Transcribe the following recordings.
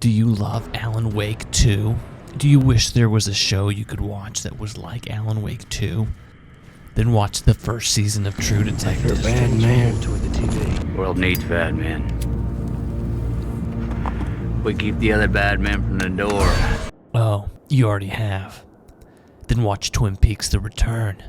Do you love Alan Wake 2? Do you wish there was a show you could watch that was like Alan Wake 2? Then watch the first season of True Detective. You're a bad man. Toward the TV. World needs bad men. We keep the other bad men from the door. Oh, you already have. Then watch Twin Peaks: The Return.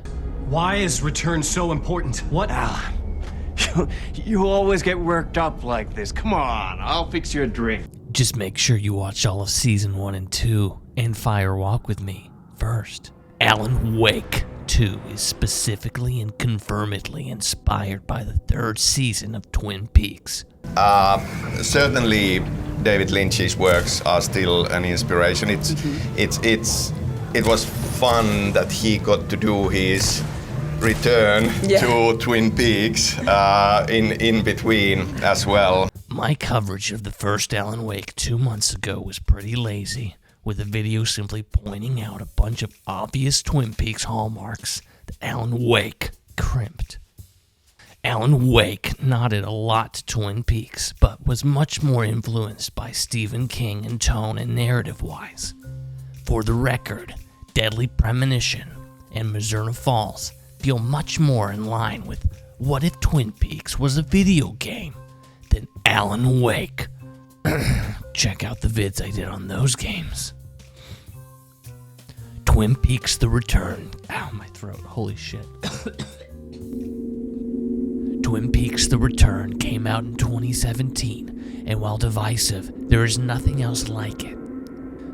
Why is Return so important? What? Alan, you always get worked up like this. Come on, I'll fix you a drink. Just make sure you watch all of season 1 and 2 and Fire Walk with Me first. Alan Wake 2 is specifically and confirmedly inspired by the 3rd season of Twin Peaks. Certainly David Lynch's works are still an inspiration. It was fun that he got to do his return to Twin Peaks in between as well. My coverage of the first Alan Wake 2 months ago was pretty lazy, with a video simply pointing out a bunch of obvious Twin Peaks hallmarks that Alan Wake crimped. Alan Wake nodded a lot to Twin Peaks, but was much more influenced by Stephen King in tone and narrative-wise. For the record, Deadly Premonition and Missouri Falls feel much more in line with what if Twin Peaks was a video game than Alan Wake. Check out the vids I did on those games. Twin Peaks: The Return. Ow, my throat. Holy shit. Twin Peaks: The Return came out in 2017, and while divisive, there is nothing else like it.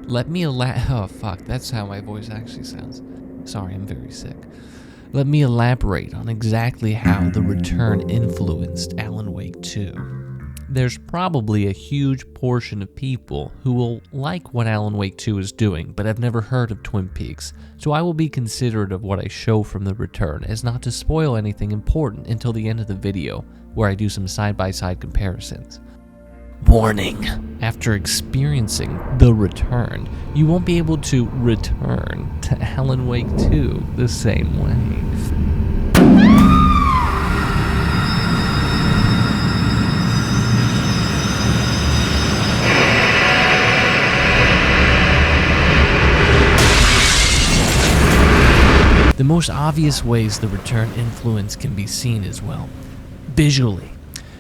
Oh fuck, that's how my voice actually sounds. Sorry, I'm very sick. Let me elaborate on exactly how The Return influenced Alan Wake 2. There's probably a huge portion of people who will like what Alan Wake 2 is doing, but have never heard of Twin Peaks, so I will be considerate of what I show from The Return, as not to spoil anything important until the end of the video, where I do some side-by-side comparisons. Warning! After experiencing The Return, you won't be able to return to Alan Wake 2 the same way. The most obvious ways The Return influence can be seen as well. Visually.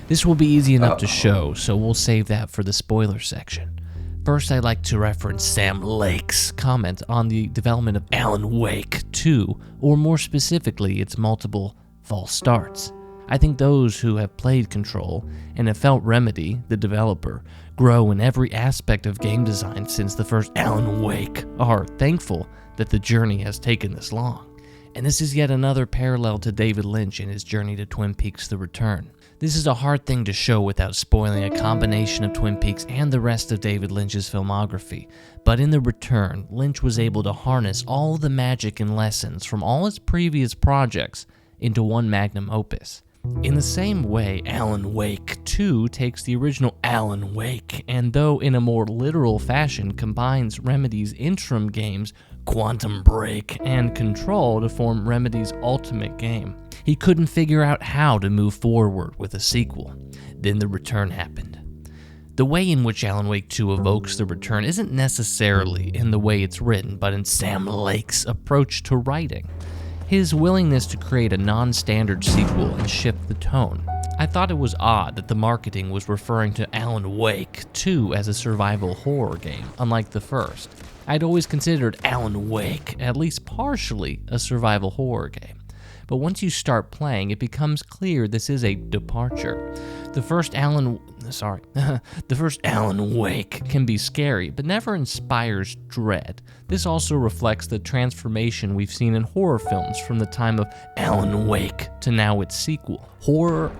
This will be easy enough to show, so we'll save that for the spoiler section. First, I'd like to reference Sam Lake's comment on the development of Alan Wake 2, or more specifically, its multiple false starts. I think those who have played Control and have felt Remedy, the developer, grow in every aspect of game design since the first Alan Wake are thankful that the journey has taken this long. And this is yet another parallel to David Lynch and his journey to Twin Peaks: The Return. This is a hard thing to show without spoiling a combination of Twin Peaks and the rest of David Lynch's filmography, but in The Return, Lynch was able to harness all the magic and lessons from all his previous projects into one magnum opus. In the same way, Alan Wake 2 takes the original Alan Wake, and though in a more literal fashion, combines Remedy's interim games Quantum Break and Control to form Remedy's ultimate game. He couldn't figure out how to move forward with a sequel. Then The Return happened. The way in which Alan Wake 2 evokes The Return isn't necessarily in the way it's written, but in Sam Lake's approach to writing. His willingness to create a non-standard sequel and shift the tone. I thought it was odd that the marketing was referring to Alan Wake 2 as a survival horror game, unlike the first. I'd always considered Alan Wake at least partially a survival horror game. But once you start playing, it becomes clear this is a departure. The first Alan Wake can be scary, but never inspires dread. This also reflects the transformation we've seen in horror films from the time of Alan Wake to now its sequel. Horror,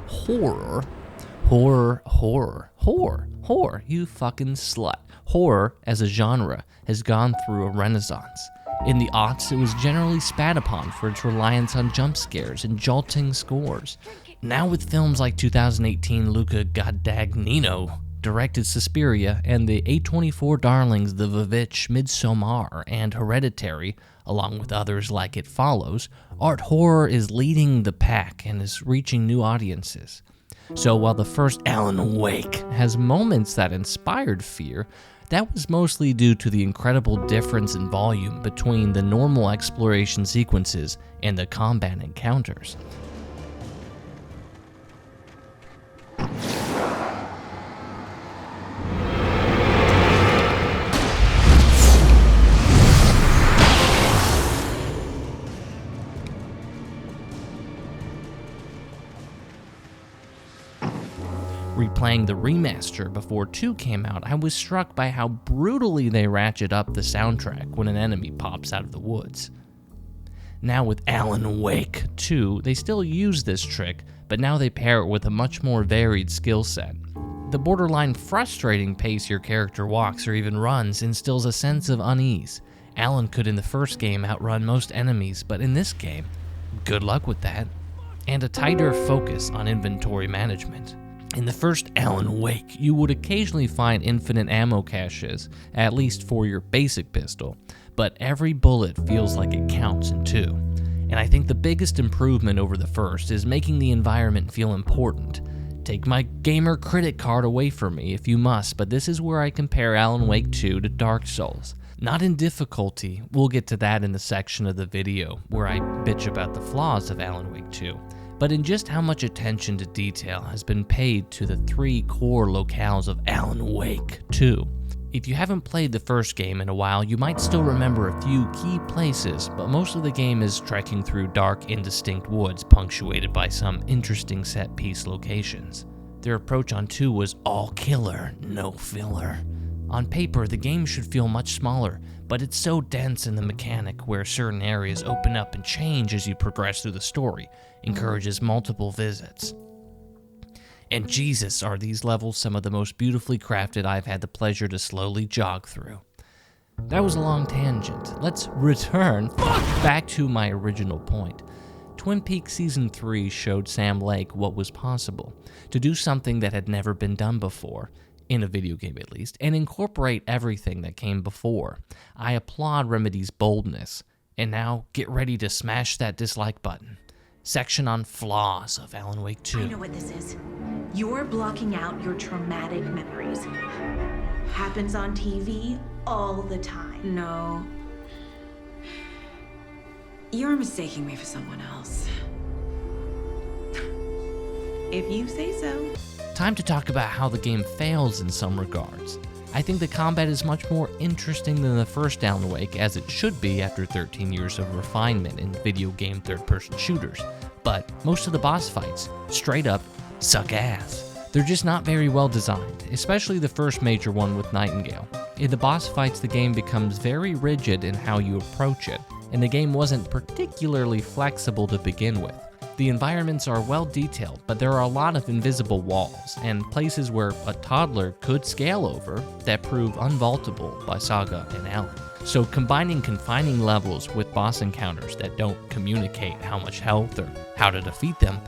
you fucking slut. Horror, as a genre, has gone through a renaissance. In the aughts, it was generally spat upon for its reliance on jump scares and jolting scores. Now with films like 2018 Luca Guadagnino directed Suspiria and the A24 darlings The Vivitch, Midsommar, and Hereditary, along with others like It Follows, art horror is leading the pack and is reaching new audiences. So while the first Alan Wake has moments that inspired fear, That was mostly due to the incredible difference in volume between the normal exploration sequences and the combat encounters. Replaying the remaster before 2 came out, I was struck by how brutally they ratchet up the soundtrack when an enemy pops out of the woods. Now with Alan Wake 2, they still use this trick, but now they pair it with a much more varied skill set. The borderline frustrating pace your character walks or even runs instills a sense of unease. Alan could in the first game outrun most enemies, but in this game, good luck with that. And a tighter focus on inventory management. In the first Alan Wake, you would occasionally find infinite ammo caches, at least for your basic pistol, but every bullet feels like it counts in 2. And I think the biggest improvement over the first is making the environment feel important. Take my gamer critic card away from me if you must, but this is where I compare Alan Wake 2 to Dark Souls. Not in difficulty, we'll get to that in the section of the video where I bitch about the flaws of Alan Wake 2. But in just how much attention to detail has been paid to the 3 core locales of Alan Wake 2. If you haven't played the first game in a while, you might still remember a few key places, but most of the game is trekking through dark, indistinct woods punctuated by some interesting set-piece locations. Their approach on 2 was all killer, no filler. On paper, the game should feel much smaller, but it's so dense in the mechanic where certain areas open up and change as you progress through the story, encourages multiple visits. And Jesus, are these levels some of the most beautifully crafted I've had the pleasure to slowly jog through. That was a long tangent. Let's return back to my original point. Twin Peaks Season 3 showed Sam Lake what was possible, to do something that had never been done before, in a video game at least, and incorporate everything that came before. I applaud Remedy's boldness, and now get ready to smash that dislike button. Section on flaws of Alan Wake 2. I know what this is. You're blocking out your traumatic memories. Happens on TV all the time. No. You're mistaking me for someone else. If you say so. Time to talk about how the game fails in some regards. I think the combat is much more interesting than the first Alan Wake, as it should be after 13 years of refinement in video game third-person shooters. But most of the boss fights, straight up, suck ass. They're just not very well designed, especially the first major one with Nightingale. In the boss fights, the game becomes very rigid in how you approach it, and the game wasn't particularly flexible to begin with. The environments are well detailed, but there are a lot of invisible walls, and places where a toddler could scale over that prove unvaultable by Saga and Alan. So combining confining levels with boss encounters that don't communicate how much health or how to defeat them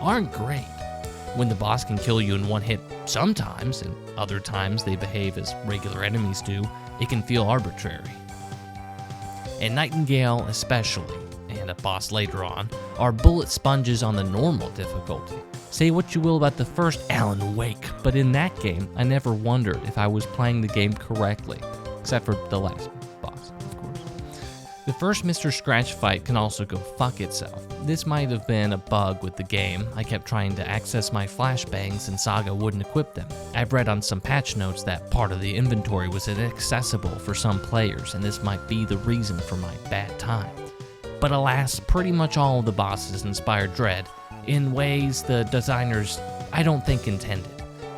aren't great. When the boss can kill you in one hit sometimes, and other times they behave as regular enemies do, it can feel arbitrary. And Nightingale especially, and a boss later on, are bullet sponges on the normal difficulty. Say what you will about the first Alan Wake, but in that game, I never wondered if I was playing the game correctly, except for the last boss, of course. The first Mr. Scratch fight can also go fuck itself. This might have been a bug with the game. I kept trying to access my flashbangs and Saga wouldn't equip them. I've read on some patch notes that part of the inventory was inaccessible for some players, and this might be the reason for my bad time. But alas, pretty much all of the bosses inspire dread in ways the designers, I don't think, intended.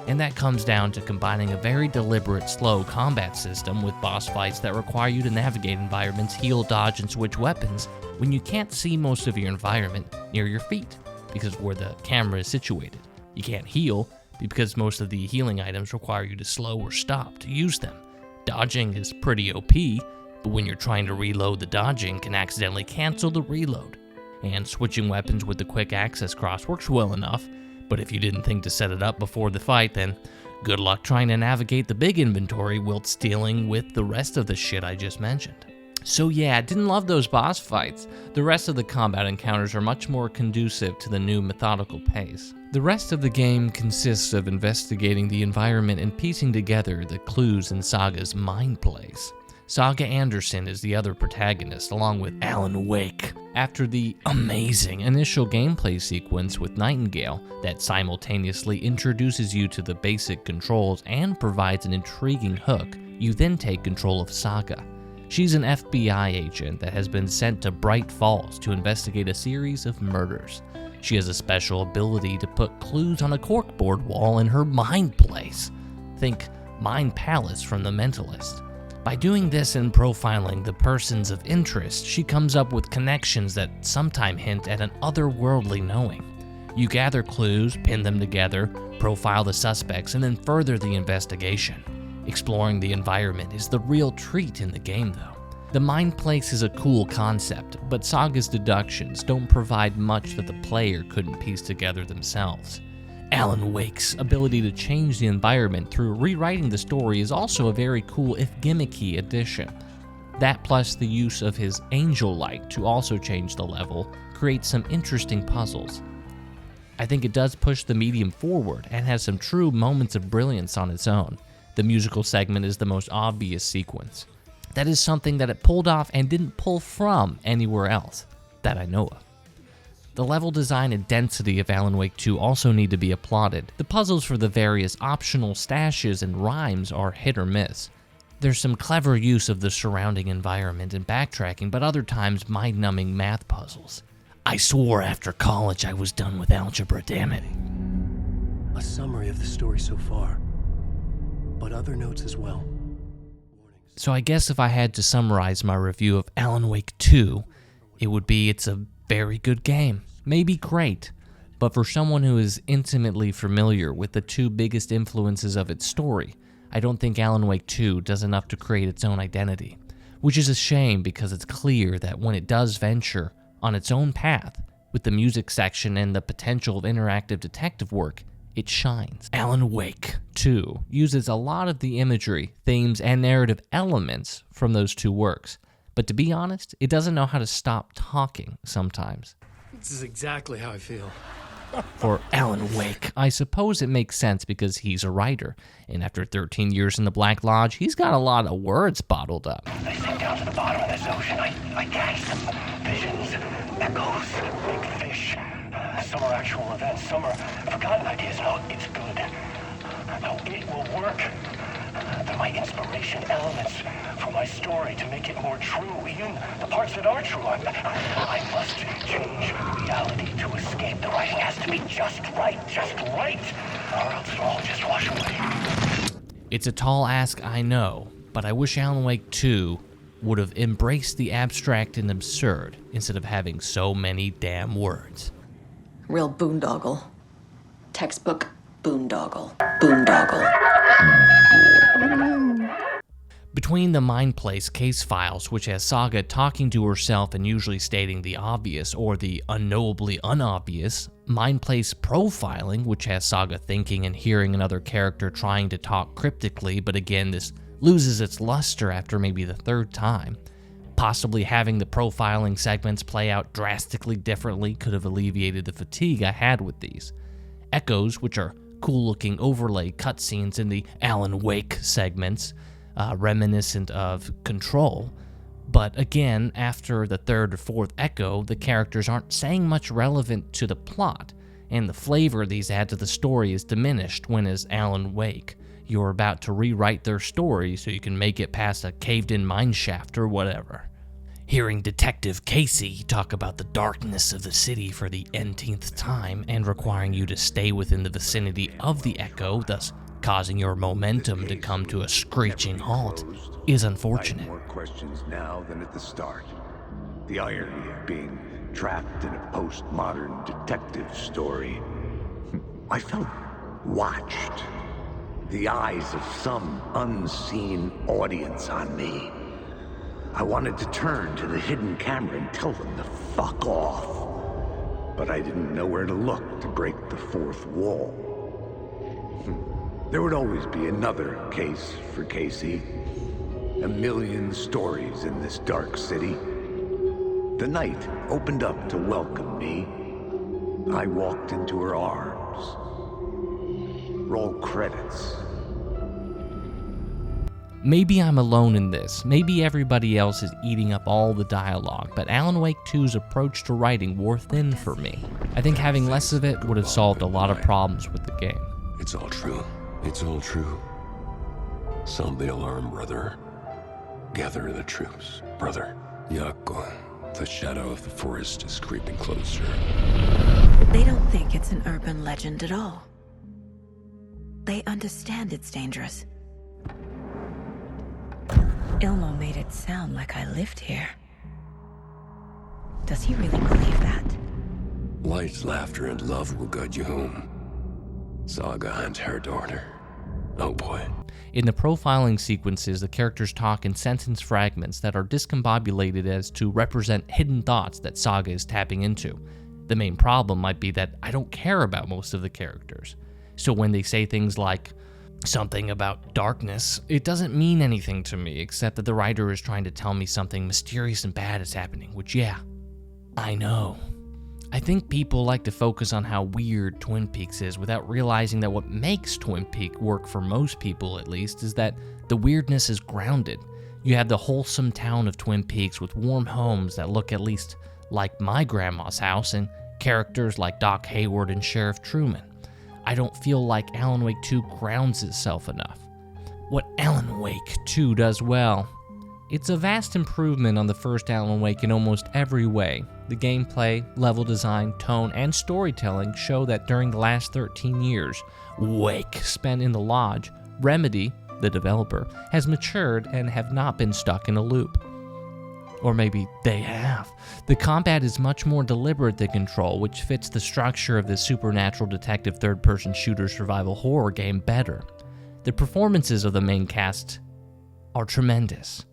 And that comes down to combining a very deliberate, slow combat system with boss fights that require you to navigate environments, heal, dodge, and switch weapons when you can't see most of your environment near your feet because of where the camera is situated. You can't heal because most of the healing items require you to slow or stop to use them. Dodging is pretty OP, but when you're trying to reload, the dodging can accidentally cancel the reload. And switching weapons with the quick access cross works well enough, but if you didn't think to set it up before the fight, then good luck trying to navigate the big inventory while dealing with the rest of the shit I just mentioned. So yeah, didn't love those boss fights. The rest of the combat encounters are much more conducive to the new methodical pace. The rest of the game consists of investigating the environment and piecing together the clues in Saga's mind place. Saga Anderson is the other protagonist, along with Alan Wake. After the amazing initial gameplay sequence with Nightingale that simultaneously introduces you to the basic controls and provides an intriguing hook, you then take control of Saga. She's an FBI agent that has been sent to Bright Falls to investigate a series of murders. She has a special ability to put clues on a corkboard wall in her mind place. Think Mind Palace from The Mentalist. By doing this and profiling the persons of interest, she comes up with connections that sometimes hint at an otherworldly knowing. You gather clues, pin them together, profile the suspects, and then further the investigation. Exploring the environment is the real treat in the game, though. The mind place is a cool concept, but Saga's deductions don't provide much that the player couldn't piece together themselves. Alan Wake's ability to change the environment through rewriting the story is also a very cool, if gimmicky, addition. That plus the use of his angel light to also change the level creates some interesting puzzles. I think it does push the medium forward and has some true moments of brilliance on its own. The musical segment is the most obvious sequence. That is something that it pulled off and didn't pull from anywhere else that I know of. The level design and density of Alan Wake 2 also need to be applauded. The puzzles for the various optional stashes and rhymes are hit or miss. There's some clever use of the surrounding environment and backtracking, but other times mind-numbing math puzzles. I swore after college I was done with algebra, damn it. A summary of the story so far, but other notes as well. So I guess if I had to summarize my review of Alan Wake 2, it would be it's a very good game. Maybe great, but for someone who is intimately familiar with the two biggest influences of its story, I don't think Alan Wake 2 does enough to create its own identity, which is a shame because it's clear that when it does venture on its own path, with the music section and the potential of interactive detective work, it shines. Alan Wake 2 uses a lot of the imagery, themes, and narrative elements from those two works, but to be honest, it doesn't know how to stop talking sometimes. This is exactly how I feel. For Alan Wake, I suppose it makes sense because he's a writer, and after 13 years in the Black Lodge, he's got a lot of words bottled up. I sink down to the bottom of this ocean. I catch them. Visions, echoes, big fish. Some are actual events, some are forgotten ideas. No, it's good. No, it will work. They're my inspiration, elements for my story to make it more true. Even the parts that are true. I must change reality to escape. The writing has to be just right, or else it'll all just wash away. It's a tall ask, I know, but I wish Alan Wake 2 would have embraced the abstract and absurd instead of having so many damn words. Real boondoggle. Textbook boondoggle. Boondoggle. Between the Mind Place case files, which has Saga talking to herself and usually stating the obvious or the unknowably unobvious, Mind Place profiling, which has Saga thinking and hearing another character trying to talk cryptically, but again, this loses its luster after maybe the third time. Possibly having the profiling segments play out drastically differently could have alleviated the fatigue I had with these. Echoes, which are cool-looking overlay cutscenes in the Alan Wake segments, reminiscent of Control. But again, after the third or fourth echo, the characters aren't saying much relevant to the plot, and the flavor these add to the story is diminished when, as Alan Wake, you're about to rewrite their story so you can make it past a caved-in mineshaft or whatever. Hearing Detective Casey talk about the darkness of the city for the nth time and requiring you to stay within the vicinity of the echo, thus causing your momentum to come to a screeching halt, is unfortunate. I have more questions now than at the start. The irony of being trapped in a postmodern detective story. I felt watched. The eyes of some unseen audience on me. I wanted to turn to the hidden camera and tell them to fuck off. But I didn't know where to look to break the fourth wall. There would always be another case for Casey. A million stories in this dark city. The night opened up to welcome me. I walked into her arms. Roll credits. Maybe I'm alone in this. Maybe everybody else is eating up all the dialogue, but Alan Wake 2's approach to writing wore thin for me. I think having less of it would have solved a lot of problems with the game. It's all true. It's all true. Sound the alarm, brother. Gather the troops, brother. Yako, the shadow of the forest is creeping closer. They don't think it's an urban legend at all. They understand it's dangerous. Ilmo made it sound like I lived here. Does he really believe that? Light, laughter, and love will guide you home. Saga and her daughter. Oh boy. In the profiling sequences, the characters talk in sentence fragments that are discombobulated as to represent hidden thoughts that Saga is tapping into. The main problem might be that I don't care about most of the characters. So when they say things like something about darkness, it doesn't mean anything to me except that the writer is trying to tell me something mysterious and bad is happening, which yeah, I know. I think people like to focus on how weird Twin Peaks is without realizing that what makes Twin Peaks work for most people at least is that the weirdness is grounded. You have the wholesome town of Twin Peaks with warm homes that look at least like my grandma's house and characters like Doc Hayward and Sheriff Truman. I don't feel like Alan Wake 2 grounds itself enough. What Alan Wake 2 does well, it's a vast improvement on the first Alan Wake in almost every way. The gameplay, level design, tone, and storytelling show that during the last 13 years, Wake spent in the lodge, Remedy, the developer, has matured and have not been stuck in a loop. Or maybe they have. The combat is much more deliberate than Control, which fits the structure of this supernatural detective third-person shooter survival horror game better. The performances of the main cast are tremendous.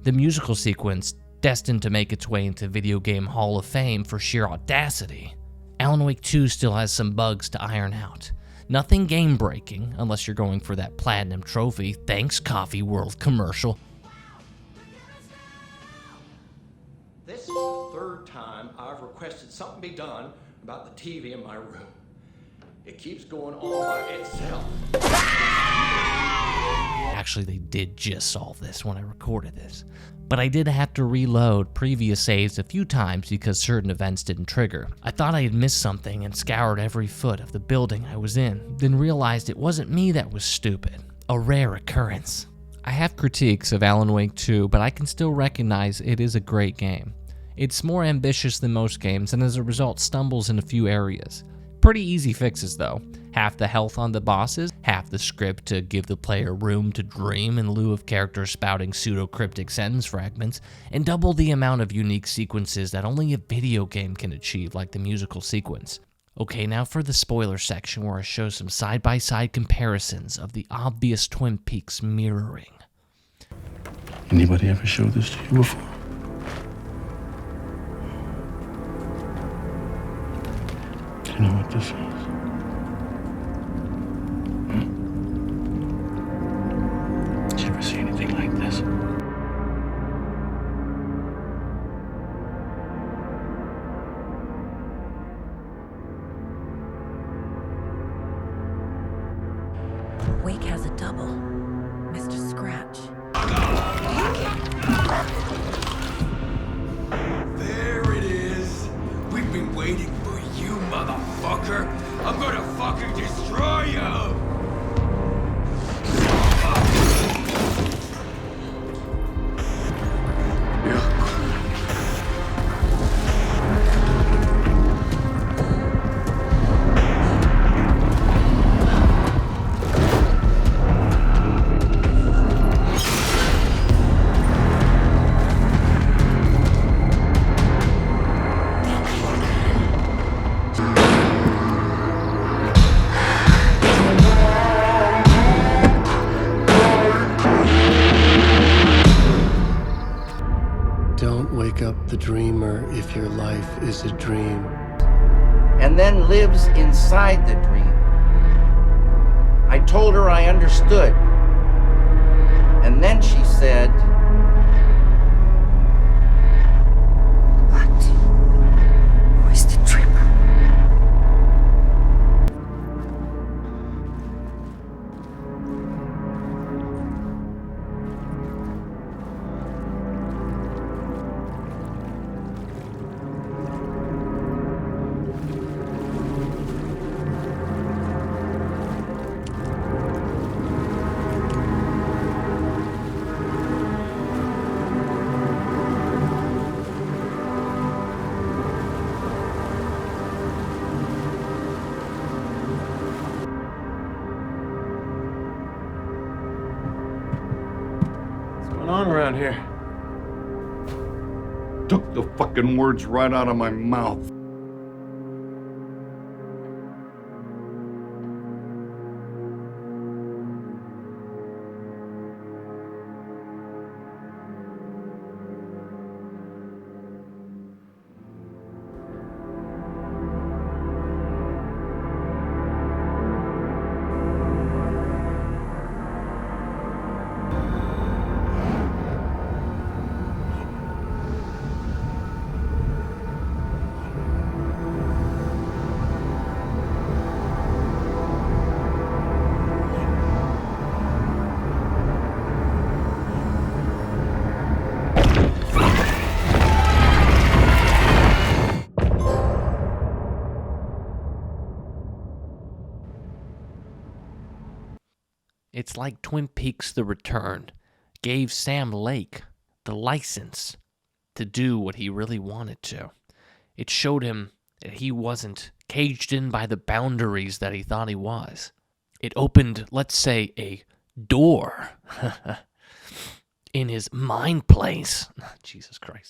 The musical sequence, destined to make its way into Video Game Hall of Fame for sheer audacity. Alan Wake 2 still has some bugs to iron out. Nothing game-breaking, unless you're going for that platinum trophy, thanks Coffee World commercial. This is the third time I've requested something be done about the TV in my room. It keeps going on by itself. Actually, they did just solve this when I recorded this. But I did have to reload previous saves a few times because certain events didn't trigger. I thought I had missed something and scoured every foot of the building I was in, then realized it wasn't me that was stupid. A rare occurrence. I have critiques of Alan Wake 2, but I can still recognize it is a great game. It's more ambitious than most games and as a result stumbles in a few areas. Pretty easy fixes though. Half the health on the bosses, half the script to give the player room to dream in lieu of characters spouting pseudo-cryptic sentence fragments, and double the amount of unique sequences that only a video game can achieve, like the musical sequence. Okay, now for the spoiler section where I show some side-by-side comparisons of the obvious Twin Peaks mirroring. Anybody ever showed this to you before? Do you know what this is? Did you ever see anything like this? Wake has a double, Mr. Scratch. There it is. We've been waiting for you, motherfucker. I'm gonna fucking destroy you. Don't wake up the dreamer if your life is a dream. And then lives inside the dream. I told her I understood. And then she said, on around here? Took the fucking words right out of my mouth. It's like Twin Peaks The Return gave Sam Lake the license to do what he really wanted to. It showed him that he wasn't caged in by the boundaries that he thought he was. It opened, let's say, a door in his mind place. Jesus Christ.